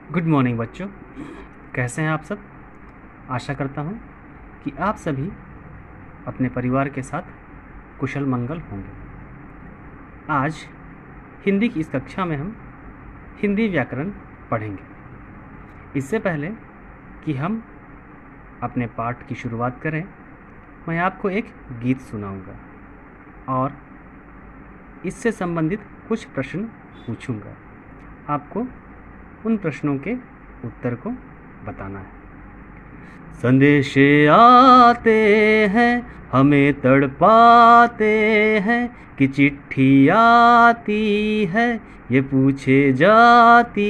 Good morning बच्चों, कैसे हैं आप सब। आशा करता हूँ कि आप सभी अपने परिवार के साथ कुशल मंगल होंगे। आज हिंदी की इस कक्षा में हम हिंदी व्याकरण पढ़ेंगे। इससे पहले कि हम अपने पाठ की शुरुआत करें, मैं आपको एक गीत सुनाऊंगा और इससे संबंधित कुछ प्रश्न पूछूंगा। आपको उन प्रश्नों के उत्तर को बताना है। संदेश आते हैं हमें तड़पाते हैं कि चिट्ठी आती है ये पूछे जाती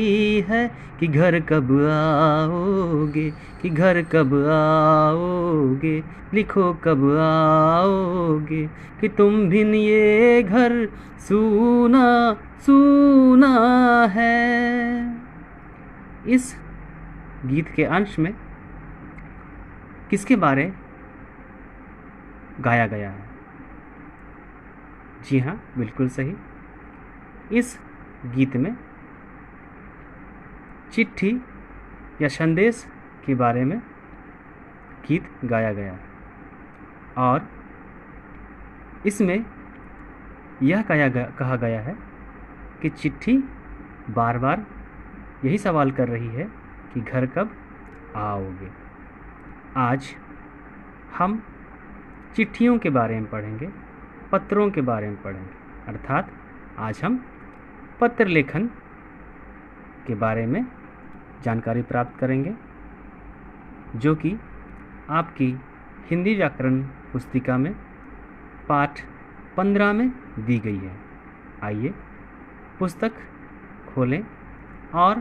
है कि घर कब आओगे, कि घर कब आओगे, लिखो कब आओगे, कि तुम बिन ये घर सूना सूना है। इस गीत के अंश में किसके बारे गाया गया है? जी हाँ, बिल्कुल सही। इस गीत में चिट्ठी या संदेश के बारे में गीत गाया गया है और इसमें यह कहा गया है कि चिट्ठी बार बार यही सवाल कर रही है कि घर कब आओगे। आज हम चिट्ठियों के बारे में पढ़ेंगे, पत्रों के बारे में पढ़ेंगे, अर्थात आज हम पत्र लेखन के बारे में जानकारी प्राप्त करेंगे, जो कि आपकी हिंदी व्याकरण पुस्तिका में पाठ 15 में दी गई है। आइए पुस्तक खोलें और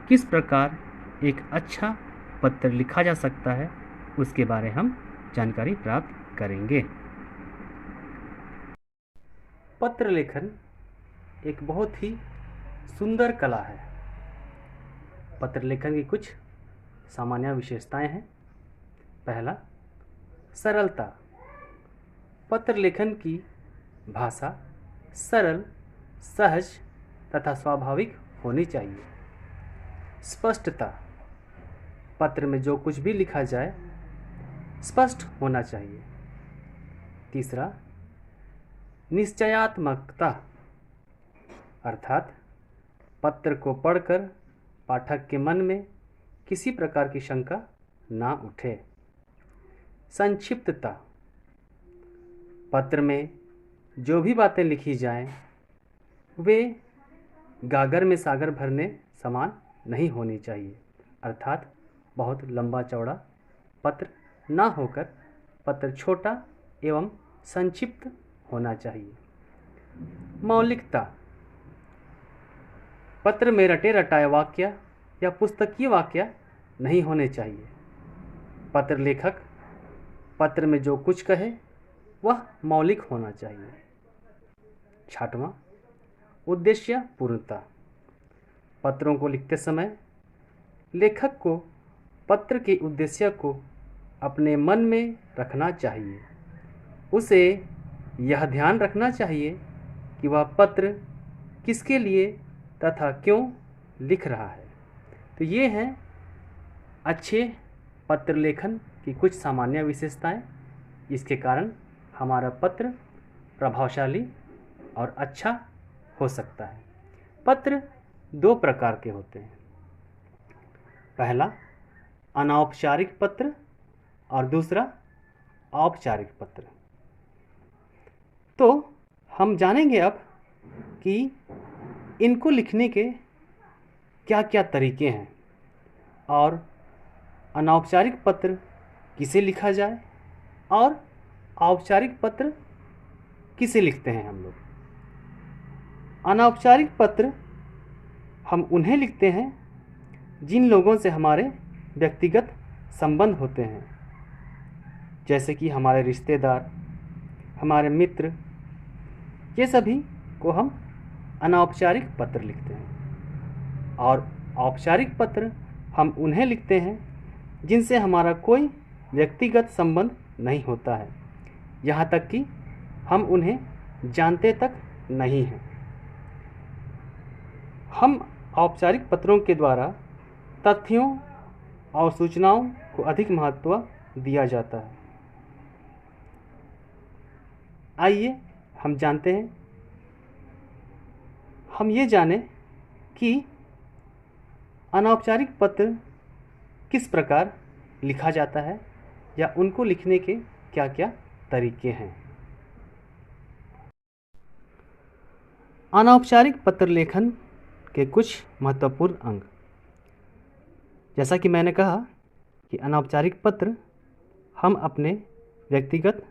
किस प्रकार एक अच्छा पत्र लिखा जा सकता है उसके बारे हम जानकारी प्राप्त करेंगे। पत्र लेखन एक बहुत ही सुंदर कला है। पत्र लेखन की कुछ सामान्य विशेषताएं हैं। पहला, सरलता। पत्र लेखन की भाषा सरल, सहज तथा स्वाभाविक होनी चाहिए। स्पष्टता। पत्र में जो कुछ भी लिखा जाए स्पष्ट होना चाहिए। तीसरा, निश्चयात्मकता, अर्थात पत्र को पढ़कर पाठक के मन में किसी प्रकार की शंका ना उठे। संक्षिप्तता। पत्र में जो भी बातें लिखी जाएं वे गागर में सागर भरने समान नहीं होनी चाहिए, अर्थात बहुत लंबा चौड़ा पत्र ना होकर पत्र छोटा एवं संक्षिप्त होना चाहिए। मौलिकता। पत्र में रटे रटाए वाक्य या पुस्तकीय वाक्य नहीं होने चाहिए। पत्र लेखक पत्र में जो कुछ कहे वह मौलिक होना चाहिए। छठवां, उद्देश्य पूर्णता। पत्रों को लिखते समय लेखक को पत्र के उद्देश्य को अपने मन में रखना चाहिए। उसे यह ध्यान रखना चाहिए कि वह पत्र किसके लिए तथा क्यों लिख रहा है। तो ये हैं अच्छे पत्र लेखन की कुछ सामान्य विशेषताएं, जिसके कारण हमारा पत्र प्रभावशाली और अच्छा हो सकता है। पत्र दो प्रकार के होते हैं। पहला, अनौपचारिक पत्र और दूसरा औपचारिक पत्र। तो हम जानेंगे अब कि इनको लिखने के क्या क्या तरीके हैं और अनौपचारिक पत्र किसे लिखा जाए और औपचारिक पत्र किसे लिखते हैं हम लोग। अनौपचारिक पत्र हम उन्हें लिखते हैं जिन लोगों से हमारे व्यक्तिगत संबंध होते हैं, जैसे कि हमारे रिश्तेदार, हमारे मित्र, ये सभी को हम अनौपचारिक पत्र लिखते हैं। और औपचारिक पत्र हम उन्हें लिखते हैं जिनसे हमारा कोई व्यक्तिगत संबंध नहीं होता है, यहाँ तक कि हम उन्हें जानते तक नहीं हैं। हम औपचारिक पत्रों के द्वारा तथ्यों और सूचनाओं को अधिक महत्व दिया जाता है। आइए हम जानते हैं, हम ये जानें कि अनौपचारिक पत्र किस प्रकार लिखा जाता है या उनको लिखने के क्या क्या तरीके हैं। अनौपचारिक पत्र लेखन के कुछ महत्वपूर्ण अंग। जैसा कि मैंने कहा कि अनौपचारिक पत्र हम अपने व्यक्तिगत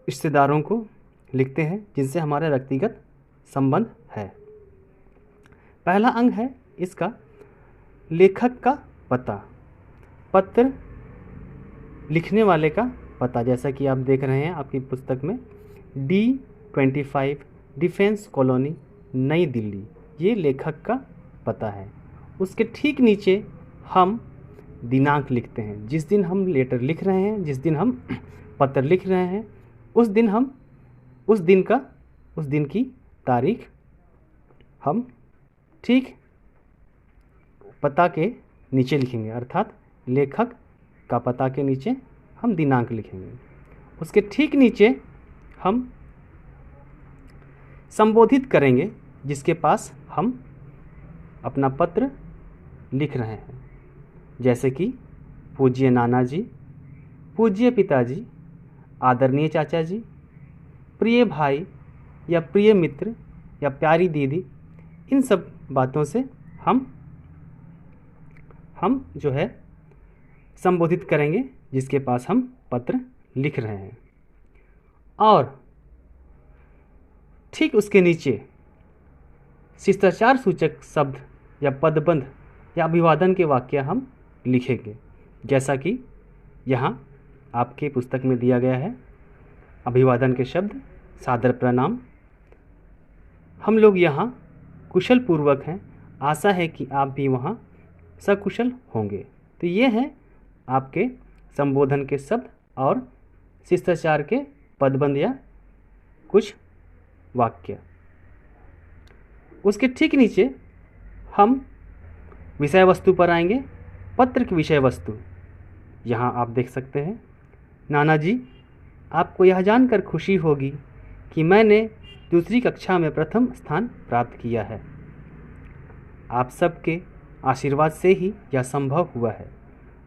रिश्तेदारों को लिखते हैं जिनसे हमारा व्यक्तिगत संबंध है। पहला अंग है इसका लेखक का पता, पत्र लिखने वाले का पता। जैसा कि आप देख रहे हैं आपकी पुस्तक में D25 डिफेंस कॉलोनी नई दिल्ली, ये लेखक का पता है। उसके ठीक नीचे हम दिनांक लिखते हैं, जिस दिन हम लेटर लिख रहे हैं, जिस दिन हम पत्र लिख रहे हैं, उस दिन की तारीख हम ठीक पता के नीचे लिखेंगे, अर्थात लेखक का पता के नीचे हम दिनांक लिखेंगे। उसके ठीक नीचे हम संबोधित करेंगे जिसके पास हम अपना पत्र लिख रहे हैं, जैसे कि पूज्य नाना जी, पूज्य पिताजी, आदरणीय चाचा जी, प्रिय भाई या प्रिय मित्र या प्यारी दीदी। इन सब बातों से हम जो है संबोधित करेंगे जिसके पास हम पत्र लिख रहे हैं। और ठीक उसके नीचे शिष्टाचार सूचक शब्द या पदबंध या अभिवादन के वाक्य हम लिखेंगे, जैसा कि यहाँ आपके पुस्तक में दिया गया है। अभिवादन के शब्द, सादर प्रणाम। हम लोग यहाँ कुशल पूर्वक हैं, आशा है कि आप भी वहाँ सकुशल होंगे। तो ये हैं आपके संबोधन के शब्द और शिष्टाचार के पदबंध या कुछ वाक्य। उसके ठीक नीचे हम विषय वस्तु पर आएंगे। पत्र की विषय वस्तु यहाँ आप देख सकते हैं। नाना जी, आपको यह जानकर खुशी होगी कि मैंने दूसरी कक्षा में प्रथम स्थान प्राप्त किया है। आप सबके आशीर्वाद से ही यह संभव हुआ है।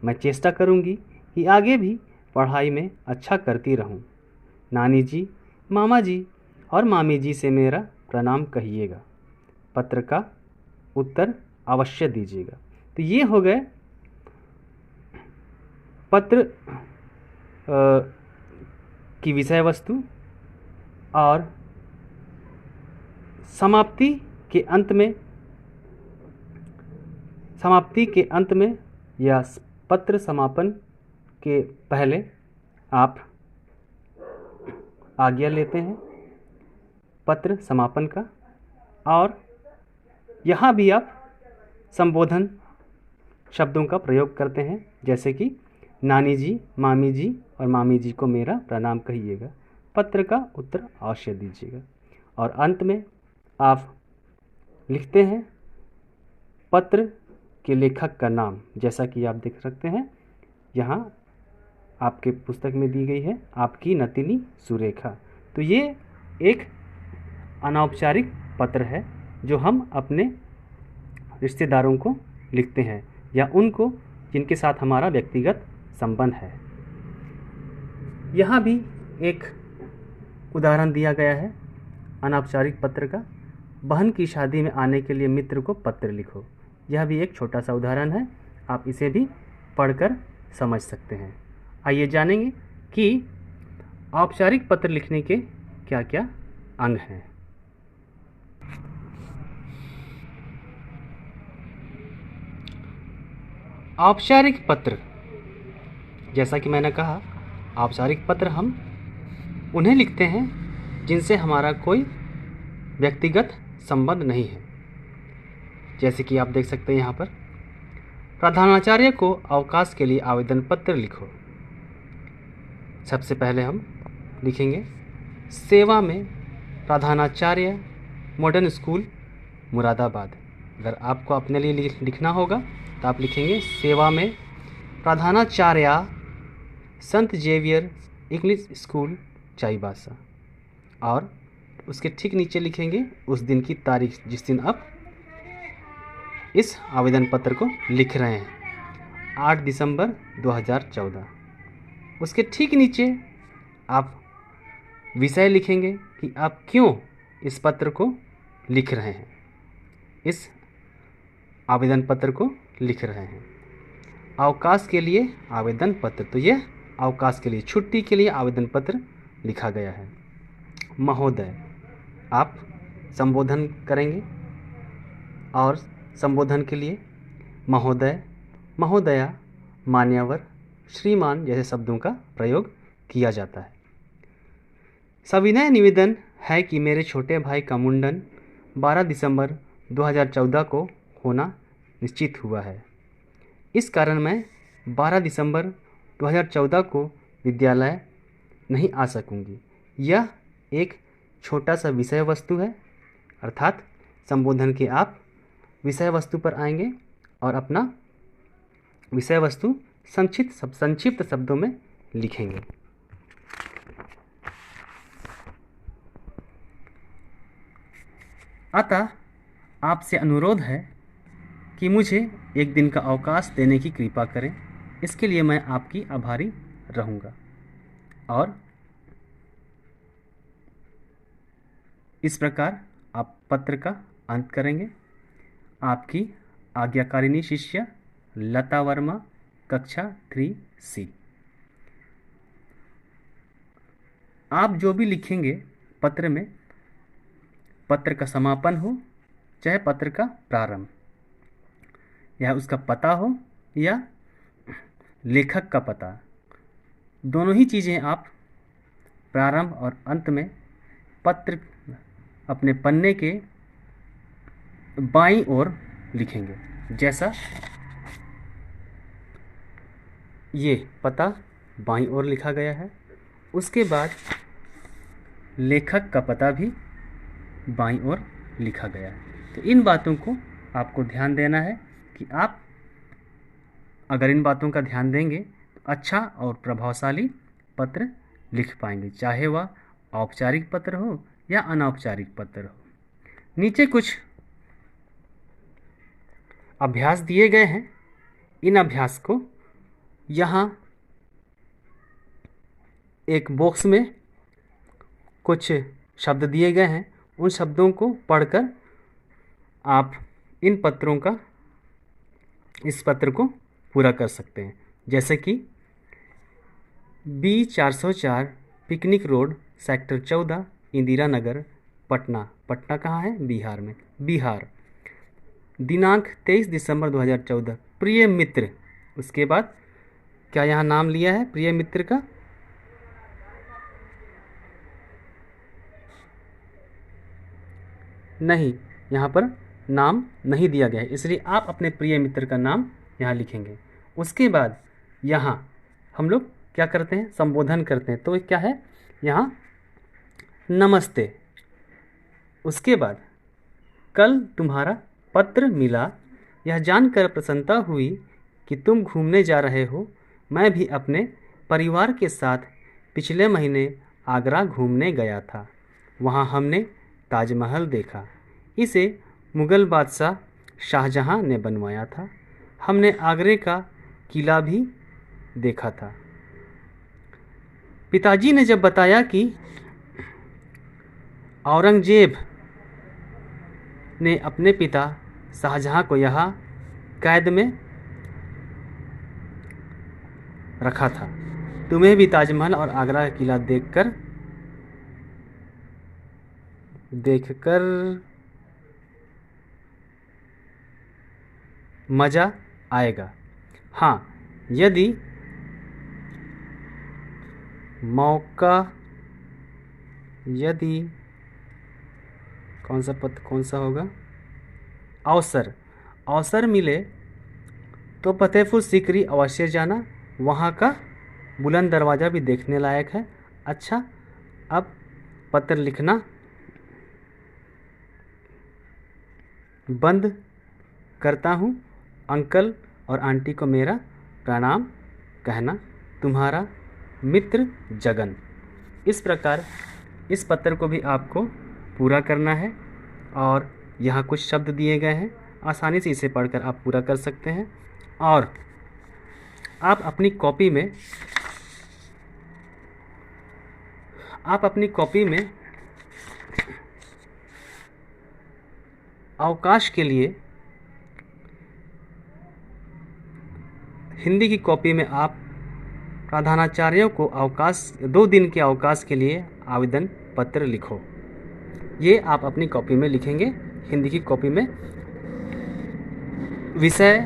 मैं चेष्टा करूंगी कि आगे भी पढ़ाई में अच्छा करती रहूं। नानी जी, मामा जी और मामी जी से मेरा प्रणाम कहिएगा। पत्र का उत्तर अवश्य दीजिएगा। तो ये हो गए पत्र की विषय वस्तु। और समाप्ति के अंत में या पत्र समापन के पहले आप आज्ञा लेते हैं पत्र समापन का। और यहाँ भी आप संबोधन शब्दों का प्रयोग करते हैं, जैसे कि नानी जी, मामी जी और मामी जी को मेरा प्रणाम कहिएगा। पत्र का उत्तर अवश्य दीजिएगा। और अंत में आप लिखते हैं पत्र के लेखक का नाम, जैसा कि आप देख सकते हैं यहाँ आपके पुस्तक में दी गई है, आपकी नतिनी सुरेखा। तो ये एक अनौपचारिक पत्र है जो हम अपने रिश्तेदारों को लिखते हैं या उनको जिनके साथ हमारा व्यक्तिगत संबंध है। यहाँ भी एक उदाहरण दिया गया है अनौपचारिक पत्र का। बहन की शादी में आने के लिए मित्र को पत्र लिखो। यह भी एक छोटा सा उदाहरण है, आप इसे भी पढ़कर समझ सकते हैं। आइए जानेंगे कि औपचारिक पत्र लिखने के क्या क्या अंग हैं। औपचारिक पत्र, जैसा कि मैंने कहा, औपचारिक पत्र हम उन्हें लिखते हैं जिनसे हमारा कोई व्यक्तिगत संबंध नहीं है। जैसे कि आप देख सकते हैं यहाँ पर, प्रधानाचार्य को अवकाश के लिए आवेदन पत्र लिखो। सबसे पहले हम लिखेंगे सेवा में प्रधानाचार्य, मॉडर्न स्कूल मुरादाबाद। अगर आपको अपने लिए लिखना होगा तो आप लिखेंगे सेवा में प्रधानाचार्य संत जेवियर इंग्लिश स्कूल चाईबासा, और उसके ठीक नीचे लिखेंगे उस दिन की तारीख जिस दिन आप इस आवेदन पत्र को लिख रहे हैं, 8 दिसंबर 2014। उसके ठीक नीचे आप विषय लिखेंगे कि आप क्यों इस पत्र को लिख रहे हैं, इस आवेदन पत्र को लिख रहे हैं। अवकाश के लिए आवेदन पत्र, तो यह अवकाश के लिए, छुट्टी के लिए आवेदन पत्र लिखा गया है। महोदय, आप संबोधन करेंगे और संबोधन के लिए महोदय, महोदया, मान्यवर, श्रीमान जैसे शब्दों का प्रयोग किया जाता है। सविनय निवेदन है कि मेरे छोटे भाई का मुंडन 12 दिसंबर 2014 को होना निश्चित हुआ है। इस कारण मैं 12 दिसंबर 2014 को विद्यालय नहीं आ सकूंगी। यह एक छोटा सा विषय वस्तु है, अर्थात संबोधन के आप विषय वस्तु पर आएंगे और अपना विषय वस्तु संक्षिप्त शब्दों में लिखेंगे। अतः आपसे अनुरोध है कि मुझे एक दिन का अवकाश देने की कृपा करें। इसके लिए मैं आपकी आभारी रहूँगा। और इस प्रकार आप पत्र का अंत करेंगे। आपकी आज्ञाकारिणी शिष्य लता वर्मा, कक्षा 3C। आप जो भी लिखेंगे पत्र में, पत्र का समापन हो चाहे पत्र का प्रारंभ, या उसका पता हो या लेखक का पता, दोनों ही चीज़ें आप प्रारंभ और अंत में पत्र अपने पन्ने के बाईं ओर लिखेंगे। जैसा ये पता बाईं ओर लिखा गया है, उसके बाद लेखक का पता भी बाईं ओर लिखा गया है। तो इन बातों को आपको ध्यान देना है कि आप अगर इन बातों का ध्यान देंगे तो अच्छा और प्रभावशाली पत्र लिख पाएंगे, चाहे वह औपचारिक पत्र हो या अनौपचारिक पत्र हो। नीचे कुछ अभ्यास दिए गए हैं। इन अभ्यास को यहाँ एक बॉक्स में कुछ शब्द दिए गए हैं, उन शब्दों को पढ़कर आप इन पत्रों का, इस पत्र को पूरा कर सकते हैं। जैसे कि B404 picnic road, sector 14, Indira Nagar, Patna. Patna कहाँ है? बिहार में। बिहार। दिनांक 23 दिसंबर 2014। प्रिय मित्र। उसके बाद क्या यहाँ नाम लिया है प्रिय मित्र का? नहीं, यहाँ पर नाम नहीं दिया गया है, इसलिए आप अपने प्रिय मित्र का नाम यहाँ लिखेंगे। उसके बाद यहाँ हम लोग क्या करते हैं? संबोधन करते हैं। तो क्या है यहाँ? नमस्ते। उसके बाद कल तुम्हारा पत्र मिला, यह जानकर प्रसन्नता हुई कि तुम घूमने जा रहे हो। मैं भी अपने परिवार के साथ पिछले महीने आगरा घूमने गया था। वहाँ हमने ताजमहल देखा। इसे मुग़ल बादशाह शाहजहाँ ने बनवाया था। हमने आगरे का किला भी देखा था। पिताजी ने जब बताया कि औरंगजेब ने अपने पिता शाहजहाँ को यहाँ कैद में रखा था, तुम्हें भी ताजमहल और आगरा का किला देखकर मज़ा आएगा। हाँ, यदि कौन सा होगा? अवसर मिले तो फतेहपुर सीकरी अवश्य जाना। वहाँ का बुलंद दरवाज़ा भी देखने लायक है। अच्छा, अब पत्र लिखना बंद करता हूँ। अंकल और आंटी को मेरा प्रणाम कहना। तुम्हारा मित्र जगन। इस प्रकार इस पत्र को भी आपको पूरा करना है और यहाँ कुछ शब्द दिए गए हैं, आसानी से इसे पढ़कर आप पूरा कर सकते हैं। और आप अपनी कॉपी में अवकाश के लिए, हिंदी की कॉपी में आप प्रधानाचार्यों को 2 दिन के अवकाश के लिए आवेदन पत्र लिखो। ये आप अपनी कॉपी में लिखेंगे। हिंदी की कॉपी में विषय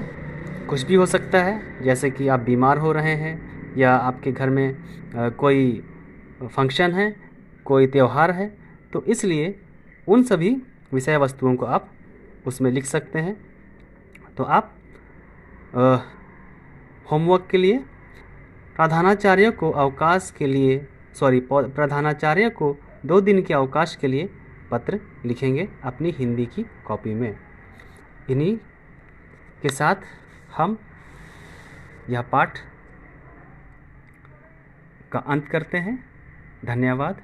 कुछ भी हो सकता है, जैसे कि आप बीमार हो रहे हैं या आपके घर में कोई फंक्शन है, कोई त्यौहार है, तो इसलिए उन सभी विषय वस्तुओं को आप उसमें लिख सकते हैं। तो आप होमवर्क के लिए प्रधानाचार्य को 2 दिन के अवकाश के लिए पत्र लिखेंगे अपनी हिंदी की कॉपी में। इन्हीं के साथ हम यह पाठ का अंत करते हैं। धन्यवाद।